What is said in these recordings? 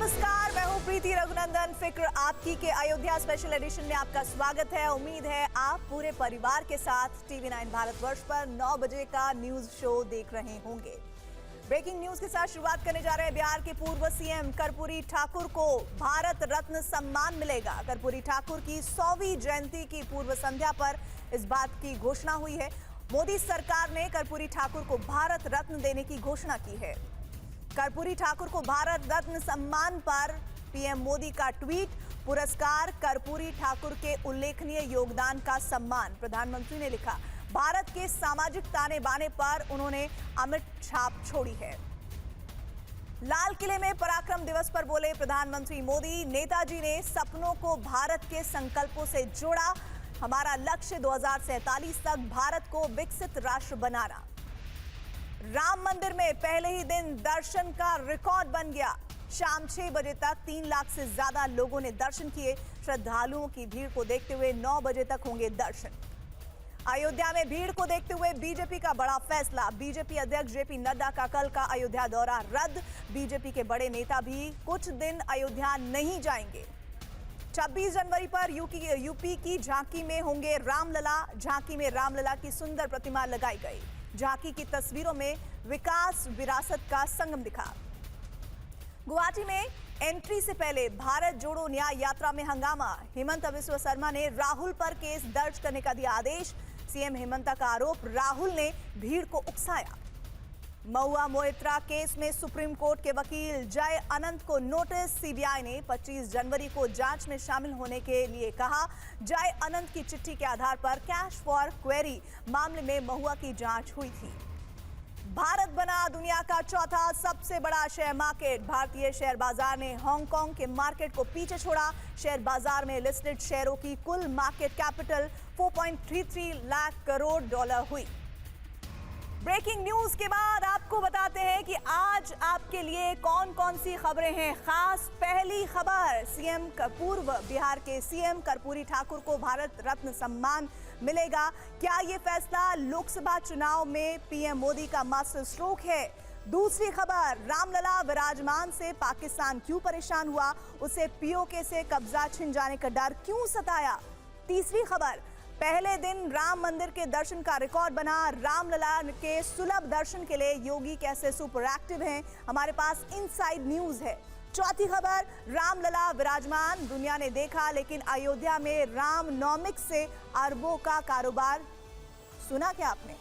नमस्कार, मैं हूं प्रीति रघुनंदन। फिक्र आपकी के अयोध्या स्पेशल एडिशन में आपका स्वागत है। उम्मीद है आप पूरे परिवार के साथ टीवी 9 भारतवर्ष पर 9 बजे का न्यूज शो देख रहे होंगे। ब्रेकिंग न्यूज के साथ शुरुआत करने जा रहे हैं। बिहार के पूर्व सीएम कर्पूरी ठाकुर को भारत रत्न सम्मान मिलेगा। कर्पूरी ठाकुर की 100वीं जयंती की पूर्व संध्या पर इस बात की घोषणा हुई है। मोदी सरकार ने कर्पूरी ठाकुर को भारत रत्न देने की घोषणा की है। कर्पूरी ठाकुर को भारत रत्न सम्मान पर पीएम मोदी का ट्वीट। पुरस्कार कर्पूरी ठाकुर के उल्लेखनीय योगदान का सम्मान, प्रधानमंत्री ने लिखा। भारत के सामाजिक ताने बाने पर उन्होंने अमिट छाप छोड़ी है। लाल किले में पराक्रम दिवस पर बोले प्रधानमंत्री मोदी, नेताजी ने सपनों को भारत के संकल्पों से जोड़ा। हमारा लक्ष्य 2047 तक भारत को विकसित राष्ट्र बनाना। राम मंदिर में पहले ही दिन दर्शन का रिकॉर्ड बन गया। शाम 6 बजे तक 3 लाख से ज्यादा लोगों ने दर्शन किए। श्रद्धालुओं की भीड़ को देखते हुए 9 बजे तक होंगे दर्शन। अयोध्या में भीड़ को देखते हुए बीजेपी का बड़ा फैसला। बीजेपी अध्यक्ष जेपी नड्डा का कल का अयोध्या दौरा रद्द। बीजेपी के बड़े नेता भी कुछ दिन अयोध्या नहीं जाएंगे। 26 जनवरी पर यूपी की झांकी में होंगे रामलला। झांकी में रामलला की सुंदर प्रतिमा लगाई गई। झांकी की तस्वीरों में विकास विरासत का संगम दिखा। गुवाहाटी में एंट्री से पहले भारत जोड़ो न्याय यात्रा में हंगामा। हेमंत बिस्वा शर्मा ने राहुल पर केस दर्ज करने का दिया आदेश। सीएम हेमंत का आरोप, राहुल ने भीड़ को उकसाया। महुआ मोइत्रा केस में सुप्रीम कोर्ट के वकील जय अनंत को नोटिस। सीबीआई ने 25 जनवरी को जांच में शामिल होने के लिए कहा। जय अनंत की चिट्ठी के आधार पर कैश फॉर क्वेरी मामले में महुआ की जांच हुई थी। भारत बना दुनिया का चौथा सबसे बड़ा शेयर मार्केट। भारतीय शेयर बाजार ने हांगकांग के मार्केट को पीछे छोड़ा। शेयर बाजार में लिस्टेड शेयरों की कुल market capital 4.33 lakh crore dollar हुई। ब्रेकिंग न्यूज के बाद आपको बताते हैं कि आज आपके लिए कौन कौन सी खबरें हैं खास। पहली खबर, पूर्व बिहार के सीएम कर्पूरी ठाकुर को भारत रत्न सम्मान मिलेगा। क्या ये फैसला लोकसभा चुनाव में पीएम मोदी का मास्टर स्ट्रोक है? दूसरी खबर, रामलला विराजमान से पाकिस्तान क्यों परेशान हुआ? उसे पीओके से कब्जा छिन जाने का डर क्यों सताया? तीसरी खबर, पहले दिन राम मंदिर के दर्शन का रिकॉर्ड बना। रामलला के सुलभ दर्शन के लिए योगी कैसे सुपर एक्टिव हैं, हमारे पास इनसाइड न्यूज है। चौथी खबर, रामलला विराजमान, दुनिया ने देखा लेकिन अयोध्या में रामनॉमिक्स से अरबों का कारोबार, सुना क्या आपने?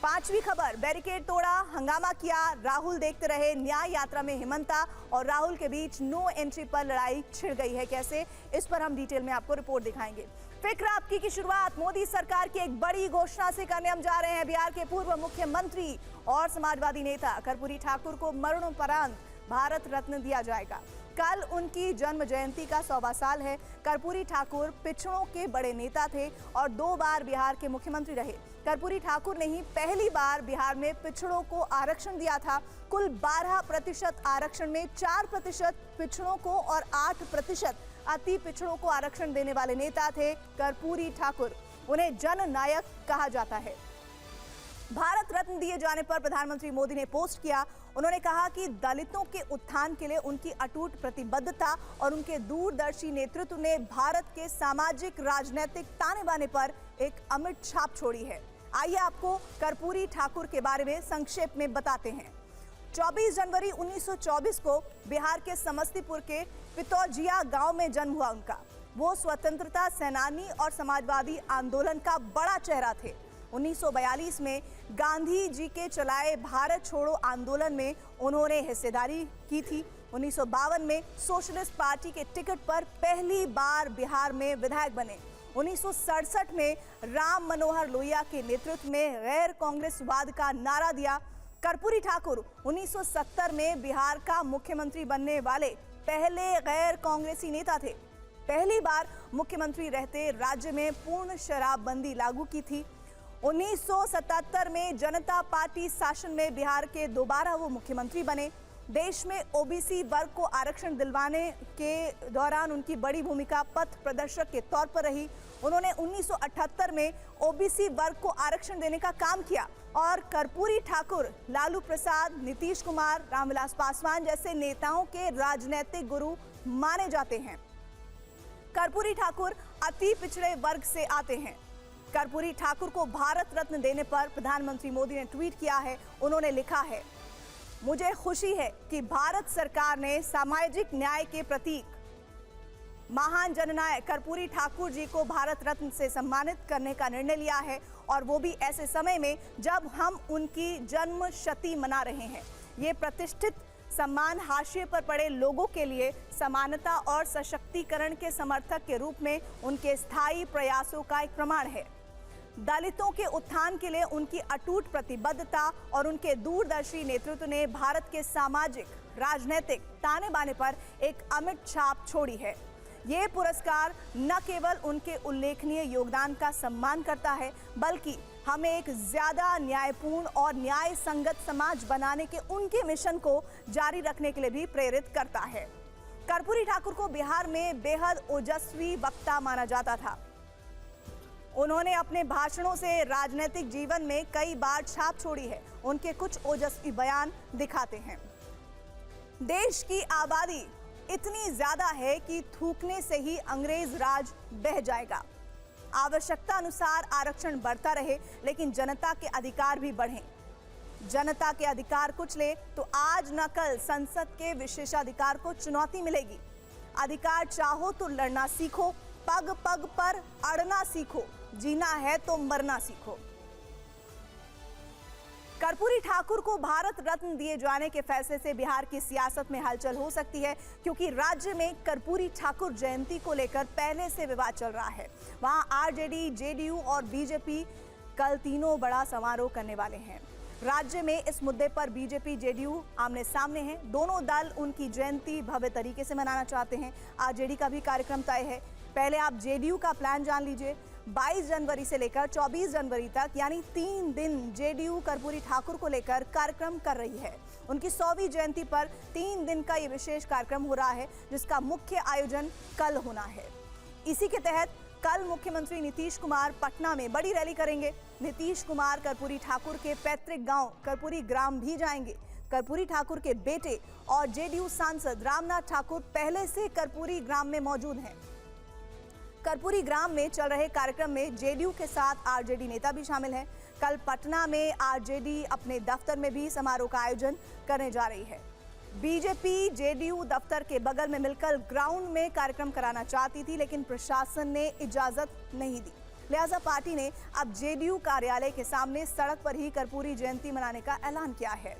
पांचवी खबर, बैरिकेड तोड़ा, हंगामा किया, राहुल देखते रहे। न्याय यात्रा में हेमंता और राहुल के बीच नो एंट्री पर लड़ाई छिड़ गई है कैसे, इस पर हम डिटेल में आपको रिपोर्ट दिखाएंगे। फिक्र आपकी की शुरुआत मोदी सरकार की एक बड़ी घोषणा से करने हम जा रहे हैं। बिहार के पूर्व मुख्यमंत्री और समाजवादी नेता कर्पूरी ठाकुर को मरणोपरांत भारत रत्न दिया जाएगा। कल उनकी जन्म जयंती का 100वां साल है। कर्पूरी ठाकुर पिछड़ों के बड़े नेता थे और 2 बार बिहार के मुख्यमंत्री रहे। कर्पूरी ठाकुर ने ही पहली बार बिहार में पिछड़ों को आरक्षण दिया था। कुल 12% आरक्षण में 4% पिछड़ों को और 8% अति पिछड़ों को आरक्षण देने वाले नेता थे कर्पूरी ठाकुर। उन्हें जननायक कहा जाता है। भारत रत्न दिए जाने पर प्रधानमंत्री मोदी ने पोस्ट किया। उन्होंने कहा कि दलितों के उत्थान के लिए उनकी अटूट प्रतिबद्धता और उनके दूरदर्शी नेतृत्व ने भारत के सामाजिक राजनीतिक ताने बाने पर एक अमिट छाप छोड़ी है। आइए आपको कर्पूरी ठाकुर के बारे में संक्षेप में बताते हैं। 24 जनवरी 1924 को बिहार के समस्तीपुर के पितौजिया गांव में जन्म हुआ उनका। वो स्वतंत्रता सेनानी और समाजवादी आंदोलन का बड़ा चेहरा थे। 1942 में गांधी जी के चलाए भारत छोड़ो आंदोलन में उन्होंने हिस्सेदारी की थी। 1952 में सोशलिस्ट पार्टी के टिकट पर पहली बार बिहार में विधायक बने। 1967 में राम मनोहर लोहिया के नेतृत्व में गैर कांग्रेसवाद का नारा दिया। कर्पूरी ठाकुर 1970 में बिहार का मुख्यमंत्री बनने वाले पहले गैर कांग्रेसी नेता थे। पहली बार मुख्यमंत्री रहते राज्य में पूर्ण शराबबंदी लागू की थी। 1977 में जनता पार्टी शासन में बिहार के दोबारा वो मुख्यमंत्री बने। देश में ओबीसी वर्ग को आरक्षण दिलवाने के दौरान उनकी बड़ी भूमिका पथ प्रदर्शक के तौर पर रही। उन्होंने 1978 में ओबीसी वर्ग को आरक्षण देने का काम किया और कर्पूरी ठाकुर, लालू प्रसाद, नीतीश कुमार, रामविलास पासवान जैसे नेताओं के राजनीतिक गुरु माने जाते हैं। कर्पूरी ठाकुर अति पिछड़े वर्ग से आते हैं। कर्पूरी ठाकुर को भारत रत्न देने पर प्रधानमंत्री मोदी ने ट्वीट किया है। उन्होंने लिखा है, मुझे खुशी है कि भारत सरकार ने सामाजिक न्याय के प्रतीक महान जननायक कर्पूरी ठाकुर जी को भारत रत्न से सम्मानित करने का निर्णय लिया है, और वो भी ऐसे समय में जब हम उनकी जन्म शती मना रहे हैं। ये प्रतिष्ठित सम्मान हाशिए पर पड़े लोगों के लिए समानता और सशक्तिकरण के समर्थक के रूप में उनके स्थायी प्रयासों का एक प्रमाण है। दलितों के उत्थान के लिए उनकी अटूट प्रतिबद्धता और उनके दूरदर्शी नेतृत्व ने भारत के सामाजिक, राजनीतिक ताने बाने पर एक अमिट छाप छोड़ी है। ये पुरस्कार न केवल उनके उल्लेखनीय योगदान का सम्मान करता है, बल्कि हमें एक ज्यादा न्यायपूर्ण और न्याय संगत समाज बनाने के उनके मिशन को जारी रखने के लिए भी प्रेरित करता है। कर्पूरी ठाकुर को बिहार में बेहद ओजस्वी वक्ता माना जाता था। उन्होंने अपने भाषणों से राजनीतिक जीवन में कई बार छाप छोड़ी है। उनके कुछ ओजस्वी बयान दिखाते हैं। देश की आबादी इतनी ज्यादा है कि थूकने से ही अंग्रेज राज बह जाएगा। आवश्यकता अनुसार आरक्षण बढ़ता रहे, लेकिन जनता के अधिकार भी बढ़ें। जनता के अधिकार कुचले तो आज न कल संसद के विशेषाधिकार को चुनौती मिलेगी। अधिकार चाहो तो लड़ना सीखो, पग पग पर अड़ना सीखो, जीना है तो मरना सीखो। कर्पूरी ठाकुर को भारत रत्न दिए जाने के फैसले से बिहार की सियासत में हलचल हो सकती है, क्योंकि राज्य में कर्पूरी ठाकुर जयंती को लेकर पहले से विवाद चल रहा है। वहां आरजेडी, जेडीयू और बीजेपी कल तीनों बड़ा समारोह करने वाले हैं। राज्य में इस मुद्दे पर बीजेपी, जेडीयू आमने सामने हैं। दोनों दल उनकी जयंती भव्य तरीके से मनाना चाहते हैं। आरजेडी का भी कार्यक्रम तय है। पहले आप जेडीयू का प्लान जान लीजिए। 22 जनवरी से लेकर 24 जनवरी तक यानी 3 दिन जेडीयू कर्पूरी ठाकुर को लेकर कार्यक्रम कर रही है। उनकी 100वीं जयंती पर 3 दिन का ये विशेष कार्यक्रम हो रहा है, जिसका मुख्य आयोजन कल होना है। इसी के तहत कल मुख्यमंत्री नीतीश कुमार पटना में बड़ी रैली करेंगे। नीतीश कुमार कर्पूरी ठाकुर के पैतृक गांव कर्पूरी ग्राम भी जाएंगे। कर्पूरी ठाकुर के बेटे और जेडीयू सांसद रामनाथ ठाकुर पहले से कर्पूरी ग्राम में मौजूद हैं। कर्पूरी ग्राम में चल रहे कार्यक्रम में जेडीयू के साथ आरजेडी नेता भी शामिल हैं। कल पटना में आरजेडी अपने दफ्तर में भी समारोह का आयोजन करने जा रही है। बीजेपी जेडीयू दफ्तर के बगल में मिलकर ग्राउंड में कार्यक्रम कराना चाहती थी, लेकिन प्रशासन ने इजाजत नहीं दी। लिहाजा पार्टी ने अब जेडीयू कार्यालय के सामने सड़क पर ही कर्पूरी जयंती मनाने का ऐलान किया है।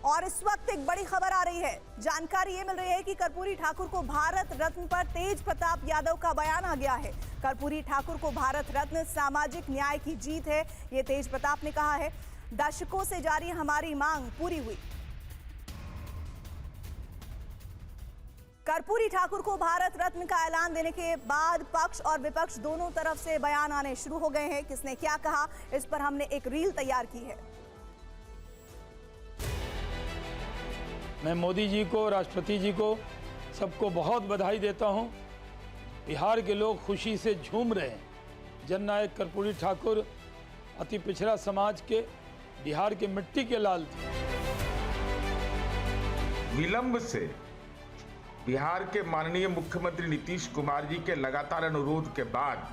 और इस वक्त एक बड़ी खबर आ रही है। जानकारी ये मिल रही है कि कर्पूरी ठाकुर को भारत रत्न पर तेज प्रताप यादव का बयान आ गया है। कर्पूरी ठाकुर को भारत रत्न सामाजिक न्याय की जीत है, ये तेज प्रताप ने कहा है। दशकों से जारी हमारी मांग पूरी हुई। कर्पूरी ठाकुर को भारत रत्न का ऐलान देने के बाद पक्ष और विपक्ष दोनों तरफ से बयान आने शुरू हो गए हैं। किसने क्या कहा, इस पर हमने एक रील तैयार की है। मैं मोदी जी को, राष्ट्रपति जी को, सबको बहुत बधाई देता हूं। बिहार के लोग खुशी से झूम रहे हैं। जननायक कर्पूरी ठाकुर अति पिछड़ा समाज के, बिहार के मिट्टी के लाल थे। विलंब से बिहार के माननीय मुख्यमंत्री नीतीश कुमार जी के लगातार अनुरोध के बाद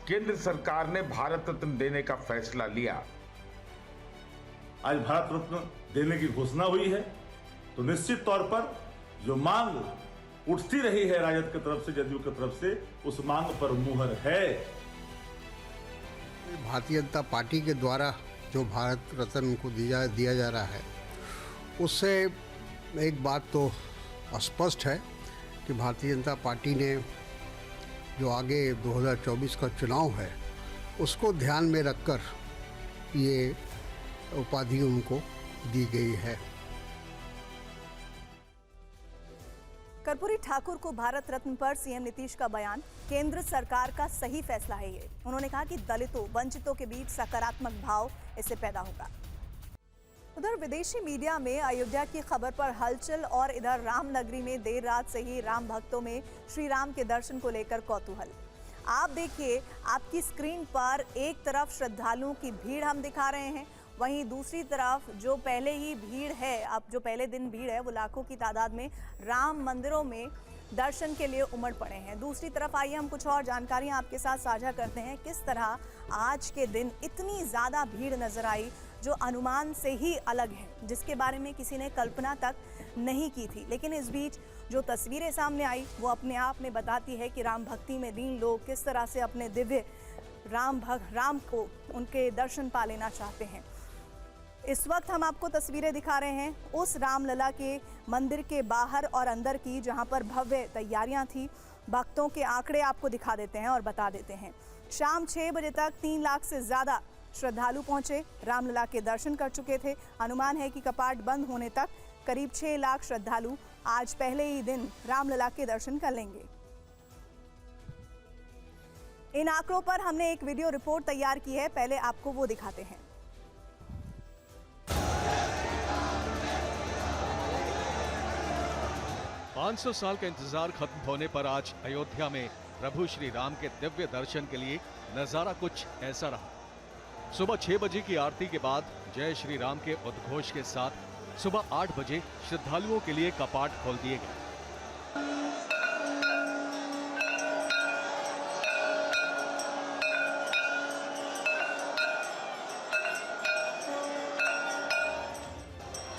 केंद्र सरकार ने भारत रत्न देने का फैसला लिया। आज भारत रत्न देने की घोषणा हुई है, तो निश्चित तौर पर जो मांग उठती रही है राजद की तरफ से, जदयू की तरफ से, उस मांग पर मुहर है। भारतीय जनता पार्टी के द्वारा जो भारत रत्न उनको दिया जा रहा है, उससे एक बात तो स्पष्ट है कि भारतीय जनता पार्टी ने जो आगे 2024 का चुनाव है उसको ध्यान में रखकर ये उपाधि उनको दी गई है। कर्पूरी ठाकुर को भारत रत्न पर सीएम नीतीश का बयान केंद्र सरकार का सही फैसला है। ये उन्होंने कहा कि दलितों, वंचितों के बीच सकारात्मक भाव इससे पैदा होगा। उधर विदेशी मीडिया में अयोध्या की खबर पर हलचल और इधर रामनगरी में देर रात से ही राम भक्तों में श्री राम के दर्शन को लेकर कौतूहल। आप देखिए आपकी स्क्रीन पर एक तरफ श्रद्धालुओं की भीड़ हम दिखा रहे हैं, वहीं दूसरी तरफ जो पहले ही भीड़ है, अब जो पहले दिन भीड़ है वो लाखों की तादाद में राम मंदिरों में दर्शन के लिए उमड़ पड़े हैं। दूसरी तरफ आइए हम कुछ और जानकारियां आपके साथ साझा करते हैं किस तरह आज के दिन इतनी ज़्यादा भीड़ नजर आई जो अनुमान से ही अलग है, जिसके बारे में किसी ने कल्पना तक नहीं की थी। लेकिन इस बीच जो तस्वीरें सामने आई वो अपने आप में बताती है कि राम भक्ति में लीन लोग किस तरह से अपने दिव्य राम को उनके दर्शन पा लेना चाहते हैं। इस वक्त हम आपको तस्वीरें दिखा रहे हैं उस रामलला के मंदिर के बाहर और अंदर की, जहां पर भव्य तैयारियां थी। भक्तों के आंकड़े आपको दिखा देते हैं और बता देते हैं। शाम 6 बजे तक 3 लाख से ज़्यादा श्रद्धालु पहुंचे, रामलला के दर्शन कर चुके थे। अनुमान है कि कपाट बंद होने तक करीब 6 लाख श्रद्धालु आज पहले ही दिन रामलला के दर्शन कर लेंगे। इन आंकड़ों पर हमने एक वीडियो रिपोर्ट तैयार की है, पहले आपको वो दिखाते हैं। 500 साल का इंतजार खत्म होने पर आज अयोध्या में प्रभु श्री राम के दिव्य दर्शन के लिए नजारा कुछ ऐसा रहा। सुबह 6 बजे की आरती के बाद जय श्री राम के उद्घोष के साथ सुबह 8 बजे श्रद्धालुओं के लिए कपाट खोल दिए गए।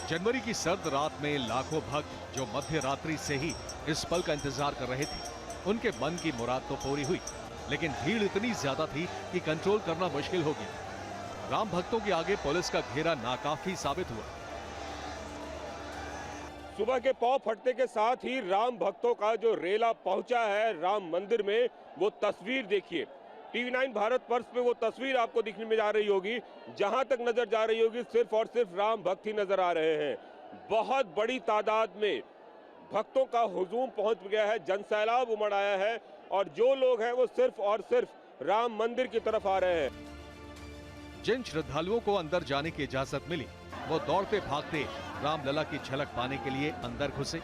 जनवरी की सर्द रात में लाखों भक्त जो मध्य रात्रि से ही इस पल का इंतजार कर रहे थे, उनके मन की मुराद तो पूरी हुई, लेकिन भीड़ इतनी ज्यादा थी कि कंट्रोल करना मुश्किल हो गया। राम भक्तों के आगे पुलिस का घेरा नाकाफी साबित हुआ। सुबह के पौ फटने के साथ ही राम भक्तों का जो रेला पहुंचा है राम मंदिर में, वो तस्वीर देखिए। TV9 भारत वर्ष पे वो तस्वीर आपको दिखने में जा रही होगी। जहां तक नजर जा रही होगी सिर्फ और सिर्फ राम भक्त ही नजर आ रहे हैं। बहुत बड़ी तादाद में भक्तों का हुजूम पहुंच गया है, जनसैलाब उमड़ आया है और जो लोग हैं वो सिर्फ और सिर्फ राम मंदिर की तरफ आ रहे हैं। जिन श्रद्धालुओं को अंदर जाने की इजाजत मिली वो दौड़ते भागते रामलला की झलक पाने के लिए अंदर घुसे,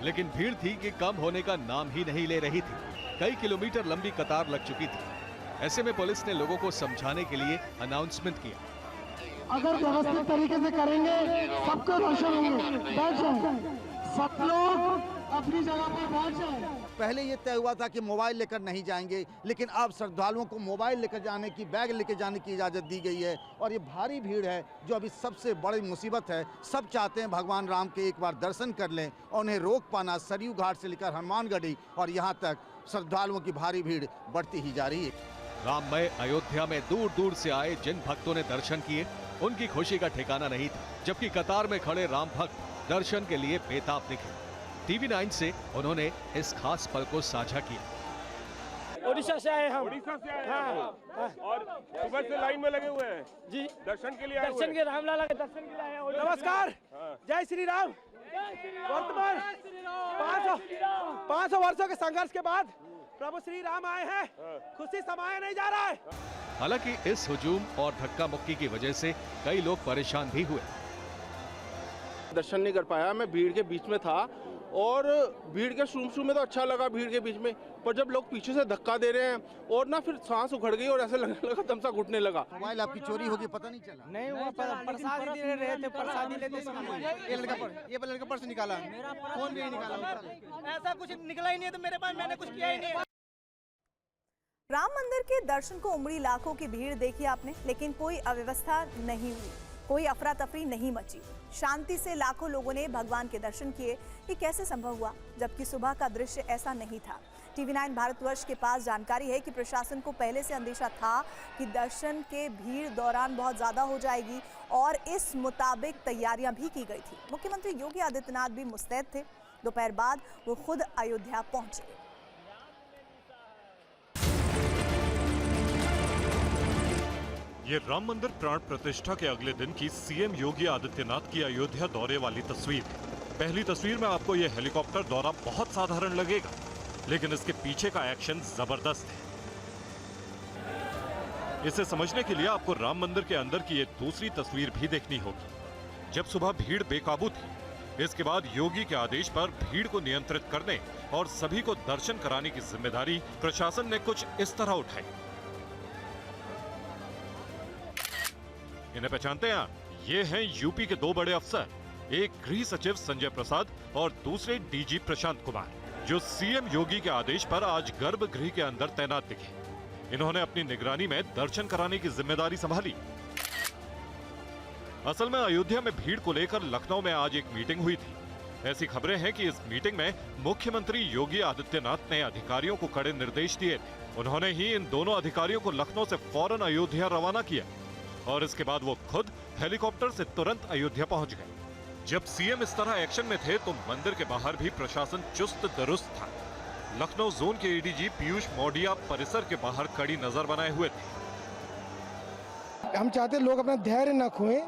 लेकिन भीड़ थी कि कम होने का नाम ही नहीं ले रही थी। कई किलोमीटर लंबी कतार लग चुकी थी। ऐसे में पुलिस ने लोगों को समझाने के लिए अनाउंसमेंट किया। अगर व्यवस्थित तरीके से करेंगे सबको दर्शन होंगे, बैठ जाए, सब लोग अपनी जगह पर बैठ जाए। पहले ये तय हुआ था कि मोबाइल लेकर नहीं जाएंगे, लेकिन अब श्रद्धालुओं को मोबाइल लेकर जाने की, बैग लेकर जाने की इजाज़त दी गई है। और ये भारी भीड़ है जो अभी सबसे बड़ी मुसीबत है। सब चाहते हैं भगवान राम के एक बार दर्शन कर लें और उन्हें रोक पाना सरयू घाट से लेकर हनुमानगढ़ी और यहाँ तक श्रद्धालुओं की भारी भीड़ बढ़ती ही जा रही है। राममय अयोध्या में दूर दूर से आए जिन भक्तों ने दर्शन किए उनकी खुशी का ठिकाना नहीं था, जबकि कतार में खड़े राम भक्त दर्शन के लिए बेताब दिखे। TV9 से उन्होंने इस खास पल को साझा किया। ओडिशा से आए हम। ओडिशा से आए हैं और सुबह से लाइन में लगे हुए हैं जी, दर्शन के लिए आए हुए हैं। दर्शन के रामलला के दर्शन के लिए आए हैं। नमस्कार, जय श्री राम। वर्तमान 500 वर्षों के संघर्ष के बाद प्रभु श्री राम आए हैं, खुशी समाया नहीं जा रहा है। हालांकि इस हुजूम और धक्का मुक्की की वजह से कई लोग परेशान भी हुए। दर्शन नहीं कर पाया, मैं भीड़ के बीच में था और भीड़ के शुरू में तो अच्छा लगा भीड़ के बीच में, पर जब लोग पीछे से धक्का दे रहे हैं और ना फिर सांस उखड़ गई और ऐसे लगने लगा दम सा घुटने लगा। मोबाइल आपकी चोरी होगी पता नहीं चला? नहीं, वो प्रसादी दे रहे थे, प्रसादी लेते समय ये लड़का पर्स निकाला, फोन भी नहीं निकाला। ऐसा कुछ निकला ही नहीं तो मेरे पास, मैंने कुछ किया ही नहीं। राम मंदिर के दर्शन को उमड़ी लाखों की भीड़ देखी आपने, लेकिन कोई अव्यवस्था नहीं हुई, कोई अफरा तफरी नहीं मची। शांति से लाखों लोगों ने भगवान के दर्शन किए। ये कैसे संभव हुआ, जबकि सुबह का दृश्य ऐसा नहीं था? TV9 भारतवर्ष के पास जानकारी है कि प्रशासन को पहले से अंदेशा था कि दर्शन के भीड़ दौरान बहुत ज़्यादा हो जाएगी और इस मुताबिक तैयारियां भी की गई थी। मुख्यमंत्री योगी आदित्यनाथ भी मुस्तैद थे। दोपहर बाद वो खुद अयोध्या पहुंचे। ये राम मंदिर प्राण प्रतिष्ठा के अगले दिन की सीएम योगी आदित्यनाथ की अयोध्या दौरे वाली तस्वीर। पहली तस्वीर में आपको ये हेलीकॉप्टर दौरा बहुत साधारण लगेगा, लेकिन इसके पीछे का एक्शन जबरदस्त है। इसे समझने के लिए आपको राम मंदिर के अंदर की ये दूसरी तस्वीर भी देखनी होगी। जब सुबह भीड़ बेकाबू थी। इसके बाद योगी के आदेश पर भीड़ को नियंत्रित करने और सभी को दर्शन कराने की जिम्मेदारी प्रशासन ने कुछ इस तरह उठाई। इन्हें पहचानते हैं आप? ये हैं यूपी के दो बड़े अफसर, एक गृह सचिव संजय प्रसाद और दूसरे डीजी प्रशांत कुमार, जो सीएम योगी के आदेश पर आज गर्भगृह के अंदर तैनात दिखे। इन्होंने अपनी निगरानी में दर्शन कराने की जिम्मेदारी संभाली। असल में अयोध्या में भीड़ को लेकर लखनऊ में आज एक मीटिंग हुई थी। ऐसी खबरें हैं कि इस मीटिंग में मुख्यमंत्री योगी आदित्यनाथ ने अधिकारियों को कड़े निर्देश दिए थे। उन्होंने ही इन दोनों अधिकारियों को लखनऊ से फौरन अयोध्या रवाना किया और इसके बाद वो खुद हेलीकॉप्टर से तुरंत अयोध्या पहुंच गए। जब सीएम इस तरह एक्शन में थे तो मंदिर के बाहर भी प्रशासन चुस्त दुरुस्त था। लखनऊ जोन के एडीजी पीयूष मौडिया परिसर के बाहर कड़ी नजर बनाए हुए थे। हम चाहते लोग अपना धैर्य न खोएं,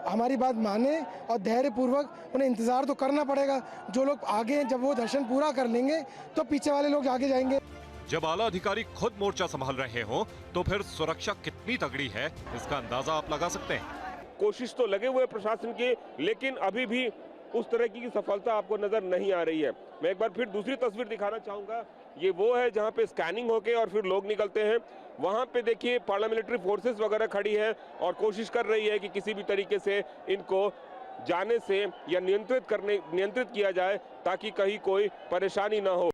हमारी बात माने और धैर्य पूर्वक उन्हें इंतजार तो करना पड़ेगा। जो लोग आगे हैं, जब वो दर्शन पूरा कर लेंगे तो पीछे वाले लोग आगे जाएंगे। जब आला अधिकारी खुद मोर्चा संभाल रहे हो तो फिर सुरक्षा कितनी तगड़ी है, इसका अंदाजा आप लगा सकते हैं। कोशिश तो लगे हुए प्रशासन की, लेकिन अभी भी उस तरह की सफलता आपको नजर नहीं आ रही है। मैं एक बार फिर दूसरी तस्वीर दिखाना चाहूंगा। ये वो है जहां पे स्कैनिंग होके और फिर लोग निकलते हैं। वहां पे देखिए पैरामिलिट्री फोर्सेस वगैरह खड़ी है और कोशिश कर रही है कि किसी भी तरीके से इनको जाने से या नियंत्रित किया जाए ताकि कहीं कोई परेशानी ना हो।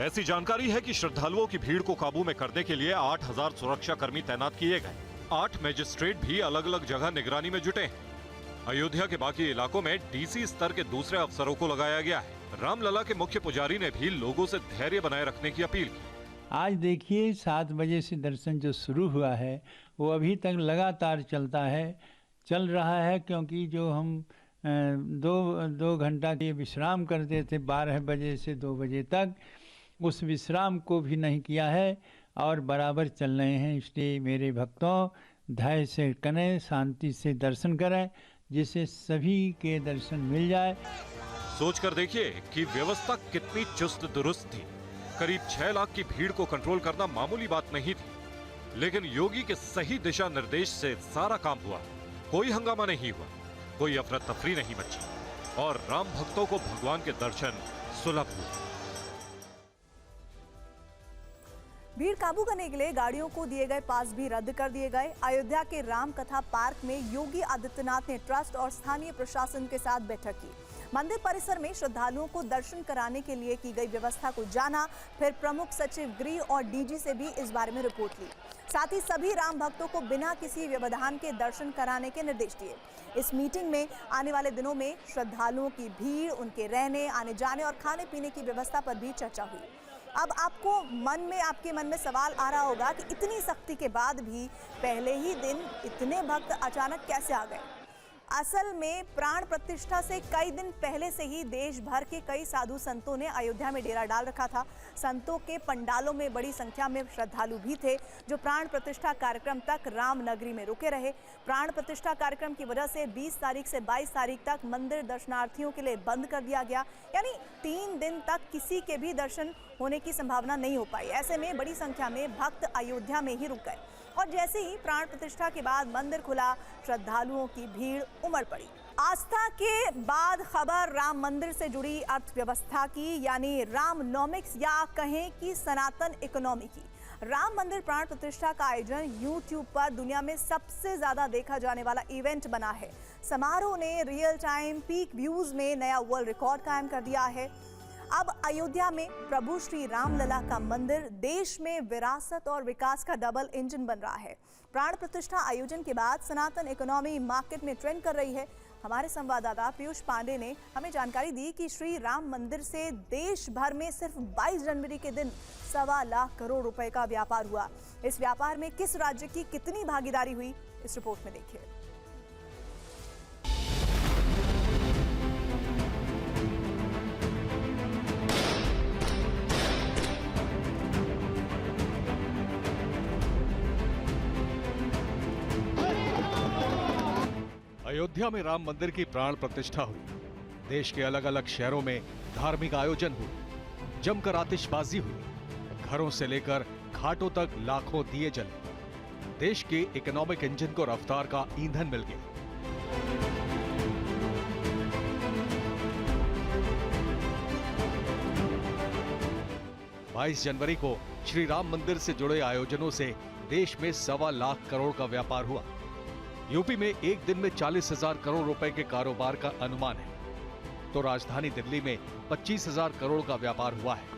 ऐसी जानकारी है कि श्रद्धालुओं की भीड़ को काबू में करने के लिए 8000 सुरक्षा कर्मी तैनात किए गए। 8 मजिस्ट्रेट भी अलग अलग जगह निगरानी में जुटे हैं। अयोध्या के बाकी इलाकों में डीसी स्तर के दूसरे अफसरों को लगाया गया है। रामलला के मुख्य पुजारी ने भी लोगों से धैर्य बनाए रखने की अपील की। आज देखिए 7 बजे से दर्शन जो शुरू हुआ है वो अभी तक लगातार चल रहा है, क्योंकि जो हम दो घंटा के विश्राम करते थे 12 बजे से 2 बजे तक, उस विश्राम को भी नहीं किया है और बराबर चल रहे हैं। इसलिए मेरे भक्तों, धैर्य से करें, शांति से दर्शन करें, जिससे सभी के दर्शन मिल जाए। सोच कर देखिए कि व्यवस्था कितनी चुस्त दुरुस्त थी। करीब 6 लाख की भीड़ को कंट्रोल करना मामूली बात नहीं थी, लेकिन योगी के सही दिशा निर्देश से सारा काम हुआ। कोई हंगामा नहीं हुआ, कोई अफरा तफरी नहीं मची और राम भक्तों को भगवान के दर्शन सुलभ हुए। भीड़ काबू करने के लिए गाड़ियों को दिए गए पास भी रद्द कर दिए गए। अयोध्या के राम कथा पार्क में योगी आदित्यनाथ ने ट्रस्ट और स्थानीय प्रशासन के साथ बैठक की। मंदिर परिसर में श्रद्धालुओं को दर्शन कराने के लिए की गई व्यवस्था को जाना, फिर प्रमुख सचिव गृह और डीजी से भी इस बारे में रिपोर्ट ली। साथ ही सभी राम भक्तों को बिना किसी व्यवधान के दर्शन कराने के निर्देश दिए। इस मीटिंग में आने वाले दिनों में श्रद्धालुओं की भीड़, उनके रहने, आने जाने और खाने पीने की व्यवस्था पर भी चर्चा हुई। अब आपके मन में सवाल आ रहा होगा कि इतनी सख्ती के बाद भी पहले ही दिन इतने भक्त अचानक कैसे आ गए। असल में प्राण प्रतिष्ठा से कई दिन पहले से ही देश भर के कई साधु संतों ने अयोध्या में डेरा डाल रखा था। संतों के पंडालों में बड़ी संख्या में श्रद्धालु भी थे, जो प्राण प्रतिष्ठा कार्यक्रम तक राम नगरी में रुके रहे। प्राण प्रतिष्ठा कार्यक्रम की वजह से 20 तारीख से 22 तारीख तक मंदिर दर्शनार्थियों के लिए बंद कर दिया गया, यानी 3 दिन तक किसी के भी दर्शन होने की संभावना नहीं हो पाई। ऐसे में बड़ी संख्या में भक्त अयोध्या में ही रुक गए और जैसे ही प्राण प्रतिष्ठा के बाद मंदिर खुला, श्रद्धालुओं की भीड़ उमड़ पड़ी। आस्था के बाद खबर राम मंदिर से जुड़ी अर्थव्यवस्था की, यानी रामनोमिक्स या कहें कि सनातन इकोनॉमी की। राम मंदिर प्राण प्रतिष्ठा का आयोजन यूट्यूब पर दुनिया में सबसे ज्यादा देखा जाने वाला इवेंट बना है। समारोह ने रियल टाइम पीक व्यूज में नया वर्ल्ड रिकॉर्ड कायम कर दिया है। अब अयोध्या में प्रभु श्री रामलला का मंदिर देश में विरासत और विकास का डबल इंजन बन रहा है। प्राण प्रतिष्ठा आयोजन के बाद सनातन इकोनॉमी मार्केट में ट्रेंड कर रही है। हमारे संवाददाता पीयूष पांडे ने हमें जानकारी दी कि श्री राम मंदिर से देश भर में सिर्फ 22 जनवरी के दिन 1.25 लाख करोड़ रुपए का व्यापार हुआ। इस व्यापार में किस राज्य की कितनी भागीदारी हुई, इस रिपोर्ट में देखिए। अयोध्या में राम मंदिर की प्राण प्रतिष्ठा हुई। देश के अलग अलग शहरों में धार्मिक आयोजन हुए, जमकर आतिशबाजी हुई, घरों से लेकर घाटों तक लाखों दिए जले। देश के इकोनॉमिक इंजन को रफ्तार का ईंधन मिल गया। 22 जनवरी को श्री राम मंदिर से जुड़े आयोजनों से देश में 1.25 लाख करोड़ का व्यापार हुआ। यूपी में एक दिन में 40,000 करोड़ रुपए के कारोबार का अनुमान है, तो राजधानी दिल्ली में 25,000 करोड़ का व्यापार हुआ है।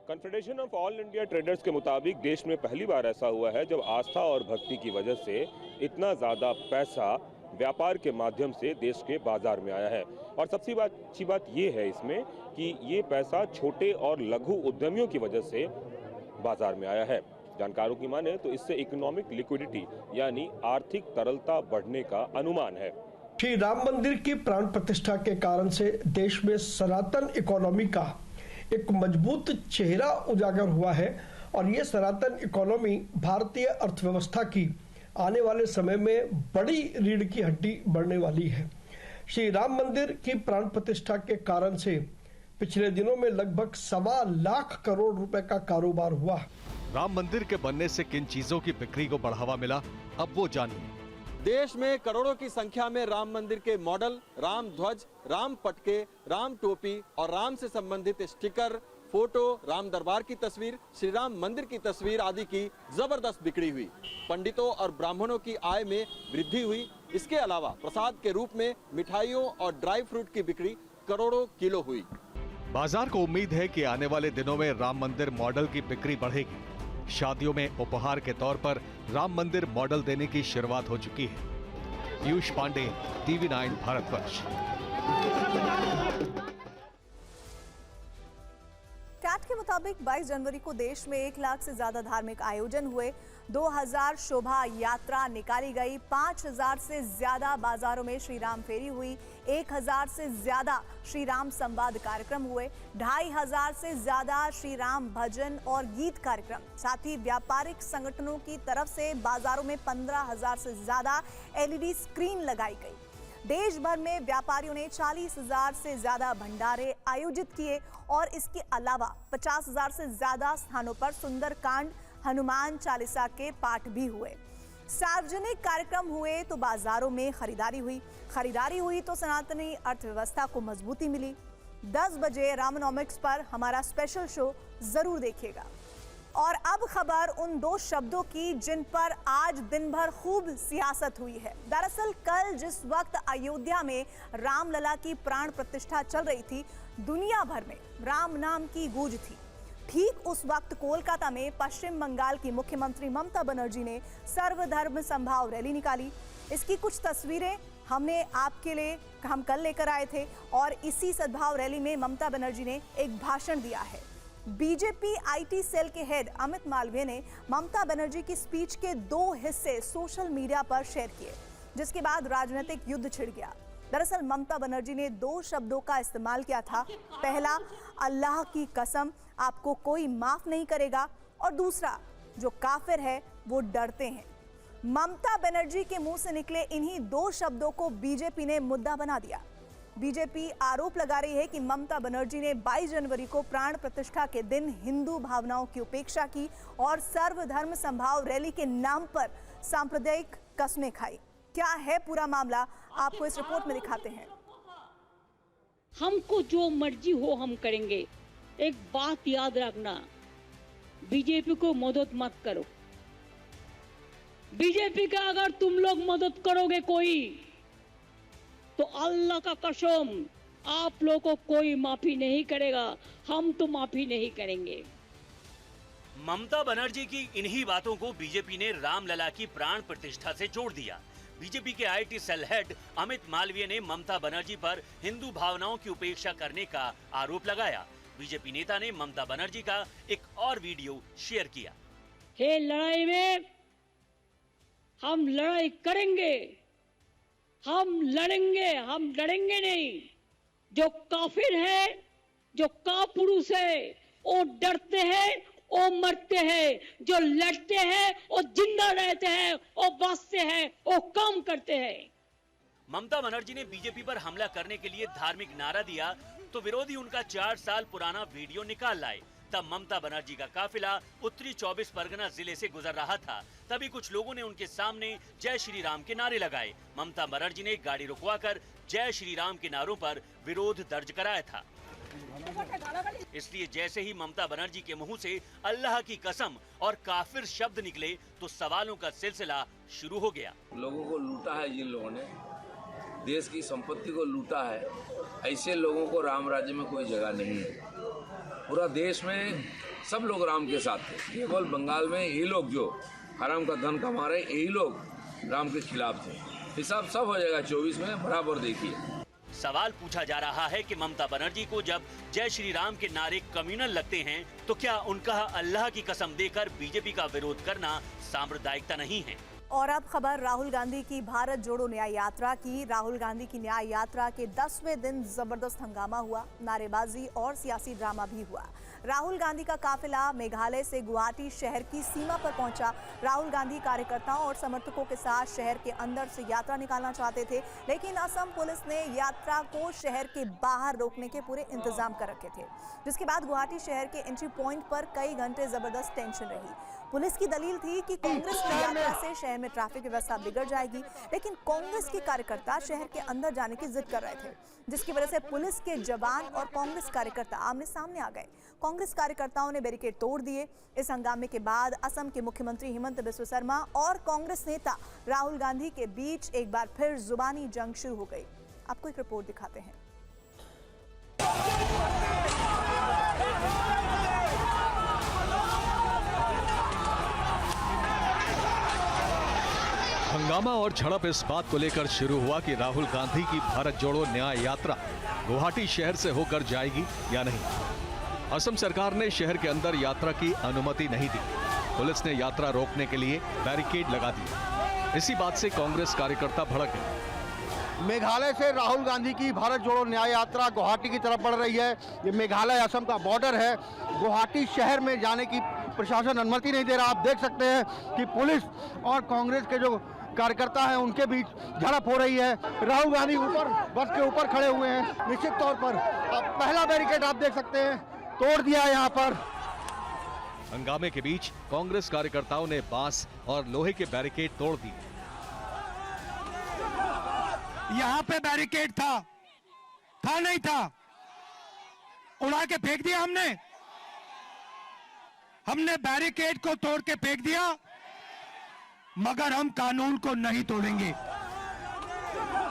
Confederation of all India traders के मुताबिक देश में पहली बार ऐसा हुआ है जब आस्था और भक्ति की वजह से इतना ज़्यादा पैसा व्यापार के माध्यम से देश के बाजार में आया है। और सबसे अच्छी बात ये है इसमें कि ये पैसा छोटे और लघु उद्यमियों की वजह से बाजार में आया है। जानकारों की माने तो इससे इकोनॉमिक लिक्विडिटी यानी आर्थिक तरलता बढ़ने का अनुमान है। श्री राम मंदिर की प्राण प्रतिष्ठा के कारण से देश में सनातन इकोनॉमी का एक मजबूत चेहरा उजागर हुआ है और ये सनातन इकोनॉमी भारतीय अर्थव्यवस्था की आने वाले समय में बड़ी रीढ़ की हड्डी बढ़ने वाली है। श्री राम मंदिर की प्राण प्रतिष्ठा के कारण से पिछले दिनों में लगभग 1.25 लाख करोड़ रुपए का कारोबार हुआ। राम मंदिर के बनने से किन चीजों की बिक्री को बढ़ावा मिला, अब वो जानिए। देश में करोड़ों की संख्या में राम मंदिर के मॉडल, राम ध्वज, राम पटके, राम टोपी और राम से संबंधित स्टिकर, फोटो, राम दरबार की तस्वीर, श्री राम मंदिर की तस्वीर आदि की जबरदस्त बिक्री हुई। पंडितों और ब्राह्मणों की आय में वृद्धि हुई। इसके अलावा प्रसाद के रूप में मिठाइयों और ड्राई फ्रूट की बिक्री करोड़ों किलो हुई। बाजार को उम्मीद है कि आने वाले दिनों में राम मंदिर मॉडल की बिक्री बढ़ेगी। शादियों में उपहार के तौर पर राम मंदिर मॉडल देने की शुरुआत हो चुकी है। पीयूष पांडे, TV9 भारतवर्ष। कैट के मुताबिक 22 जनवरी को देश में 1 लाख से ज्यादा धार्मिक आयोजन हुए, 2000 शोभा यात्रा निकाली गई, 5000 से ज्यादा बाजारों में श्री राम फेरी हुई, 1000 से ज्यादा श्री राम संवाद कार्यक्रम हुए, 2500 से ज्यादा श्री राम भजन और गीत कार्यक्रम। साथ ही व्यापारिक संगठनों की तरफ से बाजारों में 15,000 से ज्यादा LED स्क्रीन लगाई गई। देश भर में व्यापारियों ने 40,000 से ज्यादा भंडारे आयोजित किए और इसके अलावा 50,000 से ज्यादा स्थानों पर सुंदरकांड, हनुमान चालीसा के पाठ भी हुए। सार्वजनिक कार्यक्रम हुए तो बाजारों में खरीदारी हुई तो सनातनी अर्थव्यवस्था को मजबूती मिली। 10 बजे रामनोमिक्स पर हमारा स्पेशल शो जरूर देखिएगा। और अब खबर उन 2 शब्दों की जिन पर आज दिन भर खूब सियासत हुई है। दरअसल कल जिस वक्त अयोध्या में रामलला की प्राण प्रतिष्ठा चल रही थी, दुनिया भर में राम नाम की गूंज थी। ठीक उस वक्त कोलकाता में पश्चिम बंगाल की मुख्यमंत्री ममता बनर्जी ने सर्वधर्म समभाव रैली निकाली। इसकी कुछ तस्वीरें हम कल लेकर आए थे और इसी सद्भाव रैली में ममता बनर्जी ने एक भाषण दिया है। बीजेपी IT सेल के हेड अमित मालवीय ने ममता बनर्जी की स्पीच के 2 हिस्से सोशल मीडिया पर शेयर किए, जिसके बाद राजनीतिक युद्ध छिड़ गया। दरअसल ममता बनर्जी ने 2 शब्दों का इस्तेमाल किया था। पहला, अल्लाह की कसम आपको कोई माफ नहीं करेगा, और दूसरा, जो काफिर है वो डरते हैं। ममता बनर्जी के मुंह से निकले इन्हीं 2 शब्दों को बीजेपी ने मुद्दा बना दिया। बीजेपी आरोप लगा रही है कि ममता बनर्जी ने 22 जनवरी को प्राण प्रतिष्ठा के दिन हिंदू भावनाओं की उपेक्षा की और सर्वधर्म समभाव रैली के नाम पर सांप्रदायिक कस्में खाई। क्या है पूरा मामला, आपको इस रिपोर्ट में दिखाते हैं। हमको जो मर्जी हो हम करेंगे। एक बात याद रखना, बीजेपी को मदद मत करो। बीजेपी का अगर तुम लोग मदद करोगे कोई, तो अल्लाह का कसम आप लोगों को कोई माफी नहीं करेगा। हम तो माफी नहीं करेंगे। ममता बनर्जी की इन्हीं बातों को बीजेपी ने रामलला की प्राण प्रतिष्ठा से जोड़ दिया। बीजेपी के IT cell head Amit Malviya ने ममता बनर्जी पर हिंदू भावनाओं की उपेक्षा करने का आरोप लगाया। बीजेपी नेता ने ममता बनर्जी का एक और वीडियो शेयर किया। हे लड़ाई में हम लड़ाई करेंगे, हम लड़ेंगे, हम लड़ेंगे नहीं। जो काफिर है, जो कापुरुष है, वो डरते हैं, वो मरते हैं। जो लड़ते हैं, वो जिंदा रहते हैं, वो बचते हैं, वो काम करते हैं। ममता बनर्जी ने बीजेपी पर हमला करने के लिए धार्मिक नारा दिया तो विरोधी उनका 4 साल पुराना वीडियो निकाल लाए। तब ममता बनर्जी का काफिला उत्तरी 24 परगना जिले से गुजर रहा था। तभी कुछ लोगों ने उनके सामने जय श्री राम के नारे लगाए। ममता बनर्जी ने गाड़ी रुकवाकर जय श्री राम के नारों पर विरोध दर्ज कराया था। इसलिए जैसे ही ममता बनर्जी के मुंह से अल्लाह की कसम और काफिर शब्द निकले तो सवालों का सिलसिला शुरू हो गया। लोगों को लूटा है जिन लोगों ने, देश की संपत्ति को लूटा है, ऐसे लोगों को राम राज्य में कोई जगह नहीं है। पूरा देश में सब लोग राम के साथ थे, केवल बंगाल में यही लोग जो हराम का धन कमा रहे, यही लोग राम के खिलाफ थे। हिसाब सब हो जाएगा 24 में, बराबर देखिए। सवाल पूछा जा रहा है कि ममता बनर्जी को जब जय श्री राम के नारे कम्युनल लगते हैं तो क्या उनका अल्लाह की कसम देकर बीजेपी का विरोध करना सांप्रदायिकता नहीं है? और अब खबर राहुल गांधी की भारत जोड़ो न्याय यात्रा की। राहुल गांधी की न्याय यात्रा के 10वें दिन जबरदस्त हंगामा हुआ, नारेबाजी और सियासी ड्रामा भी हुआ। राहुल गांधी का काफिला मेघालय से गुवाहाटी शहर की सीमा पर पहुंचा। राहुल गांधी कार्यकर्ताओं और समर्थकों के साथ शहर के अंदर से यात्रा निकालना चाहते थे, लेकिन असम पुलिस ने यात्रा को शहर के बाहर रोकने के पूरे इंतजाम कर रखे थे, जिसके बाद गुवाहाटी शहर के एंट्री पॉइंट पर कई घंटे जबरदस्त टेंशन रही। पुलिस की दलील थी कि कांग्रेस की यात्रा से शहर में ट्रैफिक व्यवस्था बिगड़ जाएगी, लेकिन कांग्रेस के कार्यकर्ता शहर के अंदर जाने की जिद कर रहे थे, जिसकी वजह से पुलिस के जवान और कांग्रेस कार्यकर्ता आमने सामने आ गए। कांग्रेस कार्यकर्ताओं ने बैरिकेड तोड़ दिए। इस हंगामे के बाद असम के मुख्यमंत्री हेमंत बिस्वा शर्मा और कांग्रेस नेता राहुल गांधी के बीच एक बार फिर जुबानी जंग शुरू हो गई। आपको एक रिपोर्ट दिखाते हैं। हंगामा और झड़प इस बात को लेकर शुरू हुआ कि राहुल गांधी की भारत जोड़ो न्याय यात्रा गुवाहाटी शहर से होकर जाएगी या नहीं। असम सरकार ने शहर के अंदर यात्रा की अनुमति नहीं दी। पुलिस ने यात्रा रोकने के लिए बैरिकेड लगा दिया। इसी बात से कांग्रेस कार्यकर्ता भड़क गए। मेघालय से राहुल गांधी की भारत जोड़ो न्याय यात्रा गुवाहाटी की तरफ बढ़ रही है। ये मेघालय असम का बॉर्डर है। गुवाहाटी शहर में जाने की प्रशासन अनुमति नहीं दे रहा। आप देख सकते हैं कि पुलिस और कांग्रेस के जो कार्यकर्ता हैं उनके बीच झड़प हो रही है। राहुल गांधी ऊपर बस के ऊपर खड़े हुए हैं। निश्चित तौर पर अब पहला बैरिकेड आप देख सकते हैं तोड़ दिया यहाँ पर। हंगामे के बीच कांग्रेस कार्यकर्ताओं ने बांस और लोहे के बैरिकेड तोड़ दिए। यहाँ पे बैरिकेड था नहीं था, उड़ा के फेंक दिया हमने बैरिकेड को तोड़ के फेंक दिया, मगर हम कानून को नहीं तोड़ेंगे।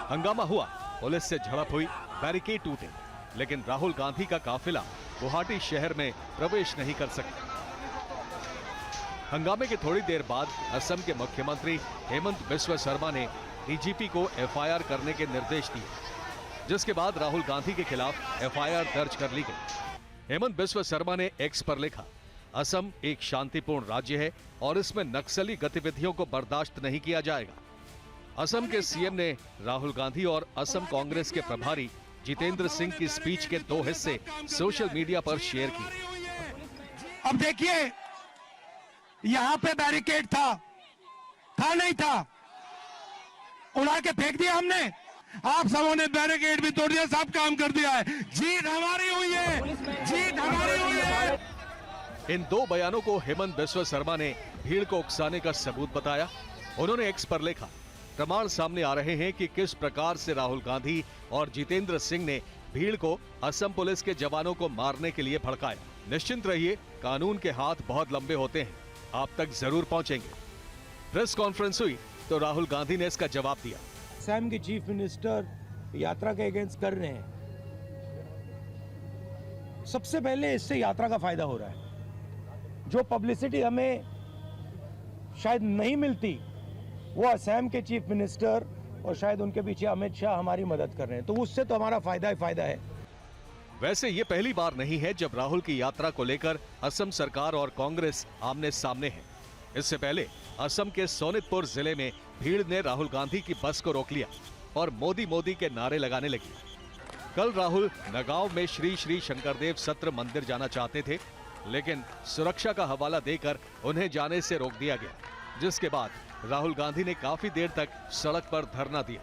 हंगामा हुआ, पुलिस से झड़प हुई, बैरिकेड टूटे, लेकिन राहुल गांधी का काफिला गुवाहाटी शहर में प्रवेश नहीं कर सका। हंगामे के थोड़ी देर बाद असम के मुख्यमंत्री हेमंत बिस्वा शर्मा ने डीजीपी को एफआईआर करने के निर्देश दिए, जिसके बाद राहुल गांधी के खिलाफ एफआईआर दर्ज कर ली गई। हेमंत बिस्वा शर्मा ने एक्स पर लिखा, असम एक शांतिपूर्ण राज्य है और इसमें नक्सली गतिविधियों को बर्दाश्त नहीं किया जाएगा। असम के सीएम ने राहुल गांधी और असम कांग्रेस के प्रभारी जितेंद्र सिंह की स्पीच के 2 हिस्से सोशल मीडिया पर शेयर किए। अब देखिए, यहाँ पे बैरिकेड था नहीं था, उड़ा के फेंक दिया हमने। आप सबों ने बैरिकेड भी तोड़ दिया, सब काम कर दिया है। जीत हमारी हुई है, जीत हमारी हुई है। इन 2 बयानों को हेमंत बिस्वा शर्मा ने भीड़ को उकसाने का सबूत बताया। उन्होंने एक्स पर लिखा, प्रमाण सामने आ रहे हैं कि किस प्रकार से राहुल गांधी और जितेंद्र सिंह ने भीड़ को असम पुलिस के जवानों को मारने के लिए भड़काया। निश्चिंत रहिए, कानून के हाथ बहुत लंबे होते हैं, आप तक जरूर पहुंचेंगे। प्रेस कॉन्फ्रेंस हुई तो राहुल गांधी ने इसका जवाब दिया। असम के चीफ मिनिस्टर यात्रा के अगेंस्ट कर रहे हैं। सबसे पहले इससे यात्रा का फायदा हो रहा है। जो पब्लिसिटी हमें शायद नहीं मिलती, वो असम के चीफ मिनिस्टर और शायद उनके पीछे अमित शाह हमारी मदद कर रहे हैं, तो उससे तो हमारा फायदा ही फायदा है। वैसे ये पहली बार नहीं है जब राहुल की यात्रा को लेकर असम सरकार और कांग्रेस आमने सामने है। इससे पहले असम के सोनितपुर जिले में भीड़ ने राहुल गांधी की बस को रोक लिया और मोदी मोदी के नारे लगाने लगी। कल राहुल नगांव में श्री श्री शंकरदेव सत्र मंदिर जाना चाहते थे, लेकिन सुरक्षा का हवाला देकर उन्हें जाने से रोक दिया गया, जिसके बाद राहुल गांधी ने काफी देर तक सड़क पर धरना दिया।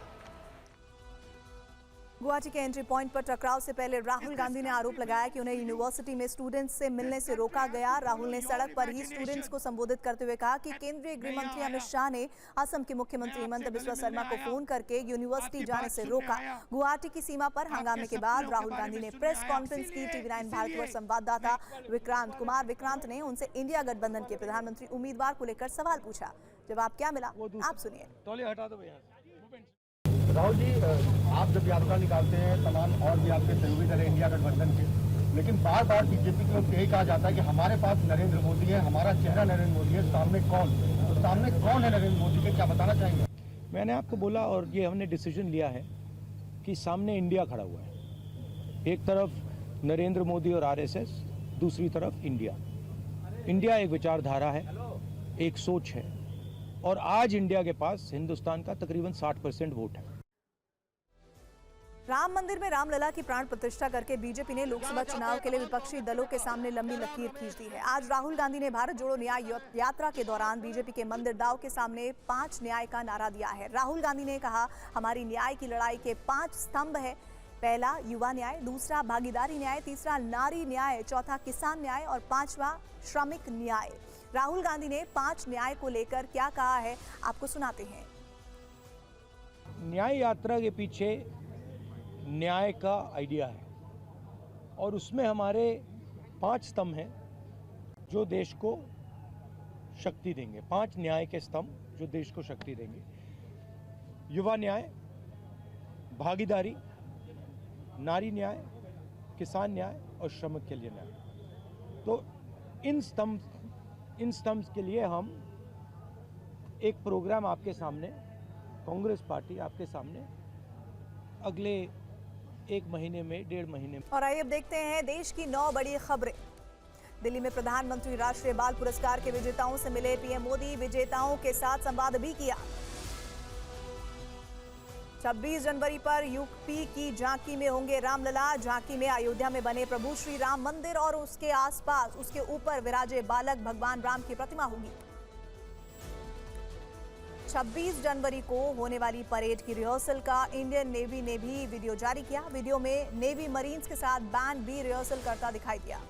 गुवाहाटी के एंट्री पॉइंट पर टकराव से पहले राहुल गांधी ने आरोप लगाया कि उन्हें यूनिवर्सिटी में स्टूडेंट्स से मिलने से रोका गया। राहुल ने सड़क पर ही स्टूडेंट्स को संबोधित करते हुए कहा कि केंद्रीय गृह मंत्री अमित शाह ने असम के मुख्यमंत्री हिमंत बिस्वा शर्मा को फोन करके यूनिवर्सिटी जाने से रोका। गुवाहाटी की सीमा पर हंगामे के बाद राहुल गांधी ने प्रेस कॉन्फ्रेंस की। टीवी9 भारतवर्ष संवाददाता विक्रांत ने उनसे इंडिया गठबंधन के प्रधानमंत्री उम्मीदवार को लेकर सवाल पूछा। जवाब क्या मिला, आप सुनिए। राहुल जी, आप जब यात्रा निकालते हैं तमाम और भी आपके सहयोगी दल इंडिया गठबंधन के, लेकिन बार बार बीजेपी की ओर से यही कहा जाता है कि हमारे पास नरेंद्र मोदी है, हमारा चेहरा नरेंद्र मोदी है, सामने कौन, तो सामने कौन है नरेंद्र मोदी के, क्या बताना चाहेंगे? मैंने आपको बोला और ये हमने डिसीजन लिया है कि सामने इंडिया खड़ा हुआ है। एक तरफ नरेंद्र मोदी और आरएसएस, दूसरी तरफ इंडिया। इंडिया एक विचारधारा है, एक सोच है, और आज इंडिया के पास हिंदुस्तान का तकरीबन 60% वोट है। राम मंदिर में रामलला की प्राण प्रतिष्ठा करके बीजेपी ने लोकसभा चुनाव के लिए विपक्षी दलों के सामने लंबी लकीर खींच दी है। आज राहुल गांधी ने भारत जोड़ो न्याय यात्रा के दौरान बीजेपी के मंदिर दाव के सामने 5 न्याय का नारा दिया है। राहुल गांधी ने कहा, हमारी न्याय की लड़ाई के 5 स्तंभ है। पहला युवा न्याय, दूसरा भागीदारी न्याय, तीसरा नारी न्याय, चौथा किसान न्याय और 5वां श्रमिक न्याय। राहुल गांधी ने 5 न्याय को लेकर क्या कहा है, आपको सुनाते हैं। न्याय यात्रा के पीछे न्याय का आइडिया है और उसमें हमारे 5 स्तंभ हैं जो देश को शक्ति देंगे। 5 न्याय के स्तंभ जो देश को शक्ति देंगे। युवा न्याय, भागीदारी, नारी न्याय, किसान न्याय और श्रमिक के लिए न्याय। तो इन स्तंभ के लिए हम एक प्रोग्राम आपके सामने, कांग्रेस पार्टी आपके सामने अगले 1 महीने में, 1.5 महीने में। और आइए अब देखते हैं देश की 9 बड़ी खबरें। दिल्ली में प्रधानमंत्री राष्ट्रीय बाल पुरस्कार के विजेताओं से मिले पीएम मोदी, विजेताओं के साथ संवाद भी किया। 26 जनवरी पर यूपी की झांकी में होंगे रामलला। झांकी में अयोध्या में बने प्रभु श्री राम मंदिर और उसके आसपास, उसके ऊपर विराजे बालक भगवान राम की प्रतिमा होगी। 26 जनवरी को होने वाली परेड की रिहर्सल का इंडियन नेवी ने भी वीडियो जारी किया। वीडियो में नेवी मरीन्स के साथ बैंड भी रिहर्सल करता दिखाई दिया।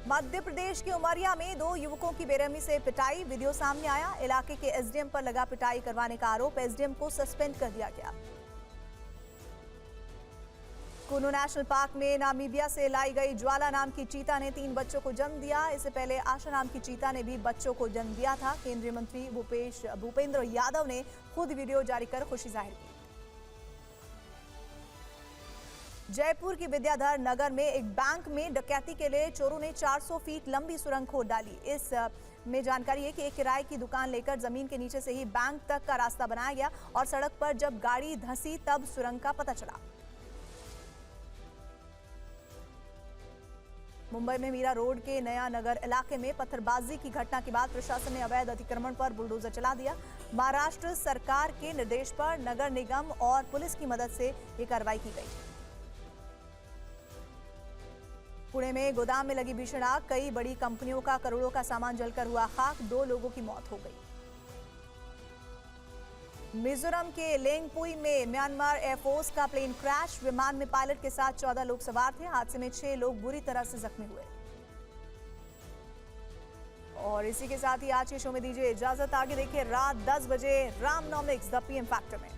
मध्य प्रदेश के उमरिया में 2 युवकों की बेरहमी से पिटाई, वीडियो सामने आया। इलाके के एसडीएम पर लगा पिटाई करवाने का आरोप, एसडीएम को सस्पेंड कर दिया गया। कुनु नेशनल पार्क में नामीबिया से लाई गई ज्वाला नाम की चीता ने 3 बच्चों को जन्म दिया। इससे पहले आशा नाम की चीता ने भी बच्चों को जन्म दिया था। केंद्रीय मंत्री भूपेंद्र यादव ने खुद वीडियो जारी कर खुशी जाहिर की। जयपुर की विद्याधर नगर में एक बैंक में डकैती के लिए चोरों ने 400 फीट लंबी सुरंग खोद डाली। इस में जानकारी है कि एक किराए की दुकान लेकर जमीन के नीचे से ही बैंक तक का रास्ता बनाया गया और सड़क पर जब गाड़ी धंसी तब सुरंग का पता चला। मुंबई में मीरा रोड के नया नगर इलाके में पत्थरबाजी की घटना के बाद प्रशासन ने अवैध अतिक्रमण पर बुलडोजर चला दिया। महाराष्ट्र सरकार के निर्देश पर नगर निगम और पुलिस की मदद से ये कार्रवाई की गई। पुणे में गोदाम में लगी भीषण आग, कई बड़ी कंपनियों का करोड़ों का सामान जलकर हुआ खाक, 2 लोगों की मौत हो गई। मिजोरम के लेंगपुई में म्यांमार एयरफोर्स का प्लेन क्रैश, विमान में पायलट के साथ 14 लोग सवार थे। हादसे में 6 लोग बुरी तरह से जख्मी हुए। और इसी के साथ ही आज के शो में दीजिए इजाजत। आगे देखिए रात 10 बजे रामनॉमिक्स द पीएम फैक्टर में।